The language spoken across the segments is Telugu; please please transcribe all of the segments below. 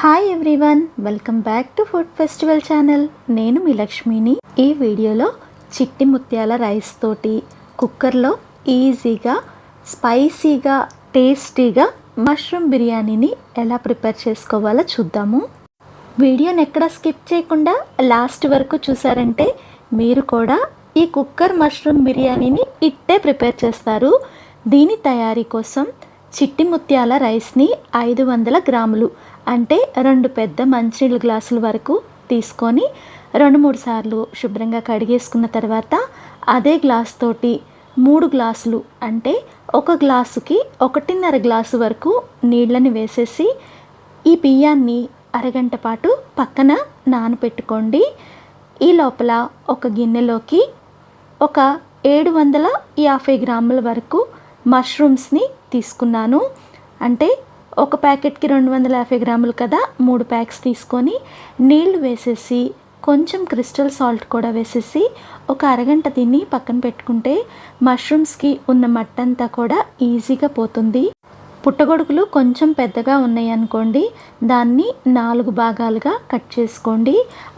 Hi everyone, welcome back to food festival channel. నేను మీ లక్ష్మిని. ఈ వీడియోలో చిట్టి ముత్యాల రైస్ తోటి కుక్కర్లో ఈజీగా స్పైసీగా టేస్టీగా మష్రూమ్ బిర్యానీని ఎలా ప్రిపేర్ చేసుకోవాలో చూద్దాము. వీడియోని ఎక్కడ స్కిప్ చేయకుండా లాస్ట్ వరకు చూసారంటే మీరు కూడా ఈ కుక్కర్ మష్రూమ్ బిర్యానీని ఇట్టే ప్రిపేర్ చేస్తారు. దీని తయారీ కోసం చిట్టి ముత్యాల రైస్ని 500 గ్రాములు అంటే 2 పెద్ద మంచినీళ్ళ గ్లాసుల వరకు తీసుకొని 2-3 సార్లు శుభ్రంగా కడిగేసుకున్న తర్వాత అదే గ్లాస్ తోటి 3 గ్లాసులు అంటే 1 గ్లాసుకి 1.5 గ్లాసు వరకు నీళ్ళని వేసేసి ఈ బియ్యాన్ని అరగంట పాటు పక్కన నానబెట్టుకోండి. ఈ లోపల ఒక గిన్నెలోకి ఒక 750 గ్రాముల వరకు మష్రూమ్స్ని తీసుకున్నాను. అంటే ఒక ప్యాకెట్కి 250 గ్రాములు కదా, 3 ప్యాక్స్ తీసుకొని నీళ్లు వేసేసి కొంచెం క్రిస్టల్ సాల్ట్ కూడా వేసేసి ఒక అరగంట దీన్ని పక్కన పెట్టుకుంటే మష్రూమ్స్కి ఉన్న మట్టంతా కూడా ఈజీగా పోతుంది. పుట్టగొడుగులు కొంచెం పెద్దగా ఉన్నాయి అనుకోండి, దాన్ని 4 భాగాలుగా కట్ చేసుకోండి.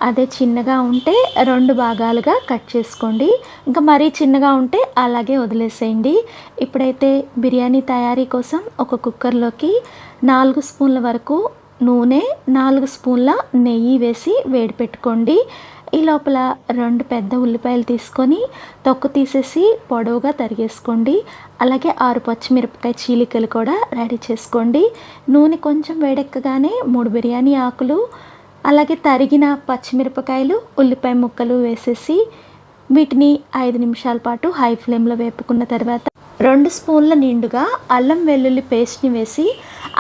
అదే చిన్నగా ఉంటే 2 భాగాలుగా కట్ చేసుకోండి. ఇంకా మరీ చిన్నగా ఉంటే అలాగే వదిలేసేయండి. ఇప్పుడైతే బిర్యానీ తయారీ కోసం ఒక కుక్కర్లోకి 4 స్పూన్ల వరకు నూనె, 4 స్పూన్ల నెయ్యి వేసి వేడి పెట్టుకోండి. ఈ లోపల 2 పెద్ద ఉల్లిపాయలు తీసుకొని తొక్కు తీసేసి పొడవుగా తరిగేసుకోండి. అలాగే 6 పచ్చిమిరపకాయ చీలికలు కూడా రెడీ చేసుకోండి. నూనె కొంచెం వేడెక్కగానే 3 బిర్యానీ ఆకులు, అలాగే తరిగిన పచ్చిమిరపకాయలు, ఉల్లిపాయ ముక్కలు వేసేసి వీటిని 5 నిమిషాల పాటు హై ఫ్లేమ్లో వేపుకున్న తర్వాత 2 స్పూన్ల నిండుగా అల్లం వెల్లుల్లి పేస్ట్ని వేసి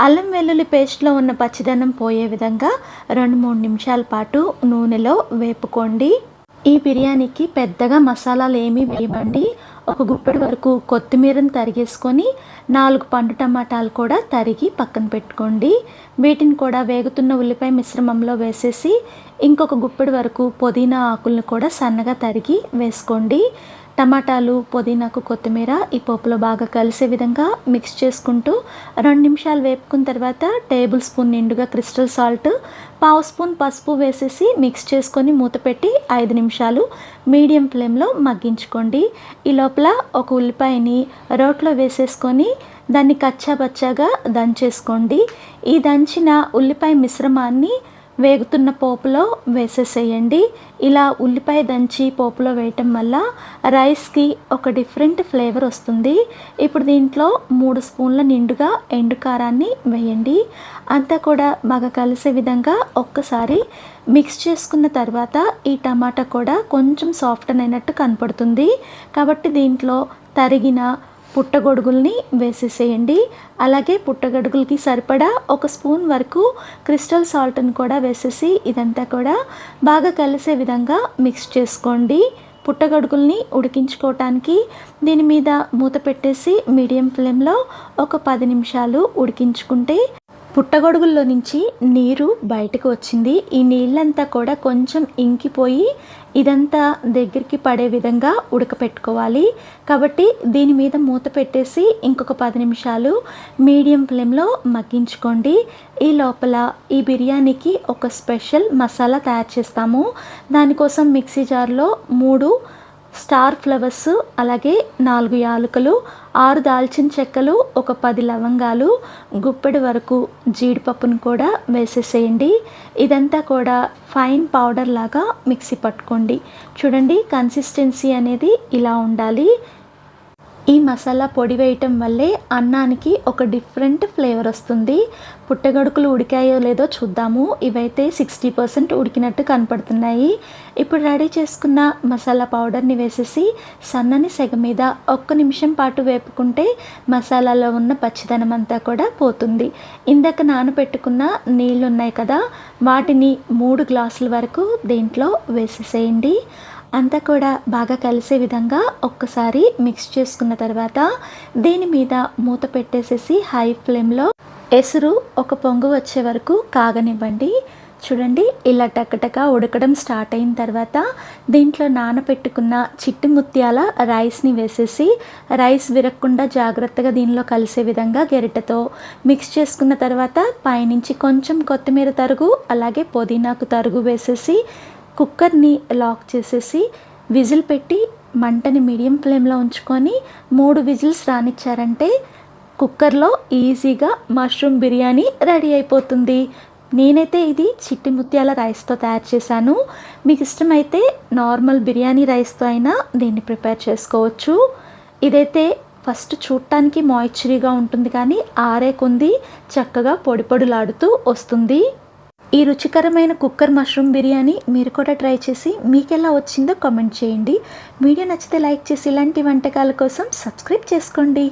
అల్లం వెల్లుల్లి పేస్ట్లో ఉన్న పచ్చిదనం పోయే విధంగా 2-3 నిమిషాల పాటు నూనెలో వేపుకోండి. ఈ బిర్యానీకి పెద్దగా మసాలాలు ఏమీ వేయమండి. ఒక గుప్పెడు వరకు కొత్తిమీరను తరిగేసుకొని 4 పండు టమాటాలు కూడా తరిగి పక్కన పెట్టుకోండి. వీటిని కూడా వేగుతున్న ఉల్లిపాయ మిశ్రమంలో వేసేసి ఇంకొక గుప్పెడు వరకు పుదీనా ఆకులను కూడా సన్నగా తరిగి వేసుకోండి. టమాటాలు, పుదీనాకు, కొత్తిమీర ఈ పోపులో బాగా కలిసే విధంగా మిక్స్ చేసుకుంటూ 2 నిమిషాలు వేపుకున్న తర్వాత టేబుల్ స్పూన్ నిండుగా క్రిస్టల్ సాల్ట్, 1/2 స్పూన్ పసుపు వేసేసి మిక్స్ చేసుకొని మూత పెట్టి 5 నిమిషాలు మీడియం ఫ్లేమ్లో మగ్గించుకోండి. ఈ లోపల ఒక ఉల్లిపాయని రోట్లో వేసేసుకొని దాన్ని కచ్చాబచ్చాగా దంచేసుకోండి. ఈ దంచిన ఉల్లిపాయ మిశ్రమాన్ని వేగుతున్న పోపులో వేసేసేయండి. ఇలా ఉల్లిపాయ దంచి పోపులో వేయటం వల్ల రైస్కి ఒక డిఫరెంట్ ఫ్లేవర్ వస్తుంది. ఇప్పుడు దీంట్లో 3 స్పూన్ల నిండుగా ఎండు కారాన్ని వేయండి. అంతా కూడా బాగా కలిసే విధంగా ఒక్కసారి మిక్స్ చేసుకున్న తర్వాత ఈ టమాటా కూడా కొంచెం సాఫ్ట్ అయినట్టు కనపడుతుంది. కాబట్టి దీంట్లో తరిగిన పుట్టగొడుగుల్ని వేసేసేయండి. అలాగే పుట్టగొడుగులకి సరిపడా 1 స్పూన్ వరకు క్రిస్టల్ సాల్ట్ని కూడా వేసేసి ఇదంతా కూడా బాగా కలిసే విధంగా మిక్స్ చేసుకోండి. పుట్టగొడుగుల్ని ఉడికించుకోవటానికి దీని మీద మూత పెట్టేసి మీడియం ఫ్లేమ్లో ఒక 10 నిమిషాలు ఉడికించుకుంటే పుట్టగొడుగుల్లో నుంచి నీరు బయటకు వచ్చింది. ఈ నీళ్ళంతా కూడా కొంచెం ఇంకిపోయి ఇదంతా దగ్గరికి పడే విధంగా ఉడకపెట్టుకోవాలి. కాబట్టి దీని మీద మూత పెట్టేసి ఇంకొక 10 నిమిషాలు మీడియం ఫ్లేమ్లో మగ్గించుకోండి. ఈ లోపల ఈ బిర్యానీకి ఒక స్పెషల్ మసాలా తయారు చేస్తాము. దానికోసం మిక్సీ జార్లో 3 స్టార్ ఫ్లవర్స్, అలాగే 4 యాలకులు, 6 దాల్చిన చెక్కలు, ఒక 10 లవంగాలు, గుప్పెడు వరకు జీడిపప్పును కూడా వేసేసేయండి. ఇదంతా కూడా ఫైన్ పౌడర్ లాగా మిక్సీ పట్టుకోండి. చూడండి, కన్సిస్టెన్సీ అనేది ఇలా ఉండాలి. ఈ మసాలా పొడి వేయటం వల్లే అన్నానికి ఒక డిఫరెంట్ ఫ్లేవర్ వస్తుంది. పుట్టగొడుగులు ఉడికాయో లేదో చూద్దాము. ఇవైతే 60% ఉడికినట్టు కనపడుతున్నాయి. ఇప్పుడు రెడీ చేసుకున్న మసాలా పౌడర్ని వేసేసి సన్నని సెగ మీద 1 నిమిషం పాటు వేపుకుంటే మసాలాలో ఉన్న పచ్చిదనం అంతా కూడా పోతుంది. ఇందాక నానబెట్టుకున్న నీళ్ళు ఉన్నాయి కదా, వాటిని 3 గ్లాసుల వరకు దీంట్లో వేసేసేయండి. అంతా కూడా బాగా కలిసే విధంగా ఒక్కసారి మిక్స్ చేసుకున్న తర్వాత దీని మీద మూత పెట్టేసేసి హై ఫ్లేమ్లో ఎసురు ఒక పొంగు వచ్చే వరకు కాగనివ్వండి. చూడండి ఇలా టకటక ఉడకడం స్టార్ట్ అయిన తర్వాత దీంట్లో నానబెట్టుకున్న చిట్టి ముత్యాల రైస్ని వేసేసి రైస్ విరగకుండా జాగ్రత్తగా దీనిలో కలిసే విధంగా గరిటెతో మిక్స్ చేసుకున్న తర్వాత పైనుంచి కొంచెం కొత్తిమీర తరుగు అలాగే పుదీనాకు తరుగు వేసేసి కుక్కర్ని లాక్ చేసేసి విజిల్ పెట్టి మంటని మీడియం ఫ్లేమ్లో ఉంచుకొని 3 విజిల్స్ రానిచ్చారంటే కుక్కర్లో ఈజీగా మష్రూమ్ బిర్యానీ రెడీ అయిపోతుంది. నేనైతే ఇది చిట్టి ముత్యాల రైస్తో తయారు చేశాను. మీకు ఇష్టమైతే నార్మల్ బిర్యానీ రైస్తో అయినా దీన్ని ప్రిపేర్ చేసుకోవచ్చు. ఇదైతే ఫస్ట్ చూడటానికి మాయిశ్చరీగా ఉంటుంది కానీ ఆరే కొంది చక్కగా పొడి పొడిలాడుతూ వస్తుంది. ఈ రుచికరమైన కుక్కర్ మష్రూమ్ బిర్యానీ మీరు కూడా ట్రై చేసి మీకు ఎలా వచ్చిందో కామెంట్ చేయండి. వీడియో నచ్చితే లైక్ చేసి ఇలాంటి వంటకాల కోసం సబ్స్క్రైబ్ చేసుకోండి.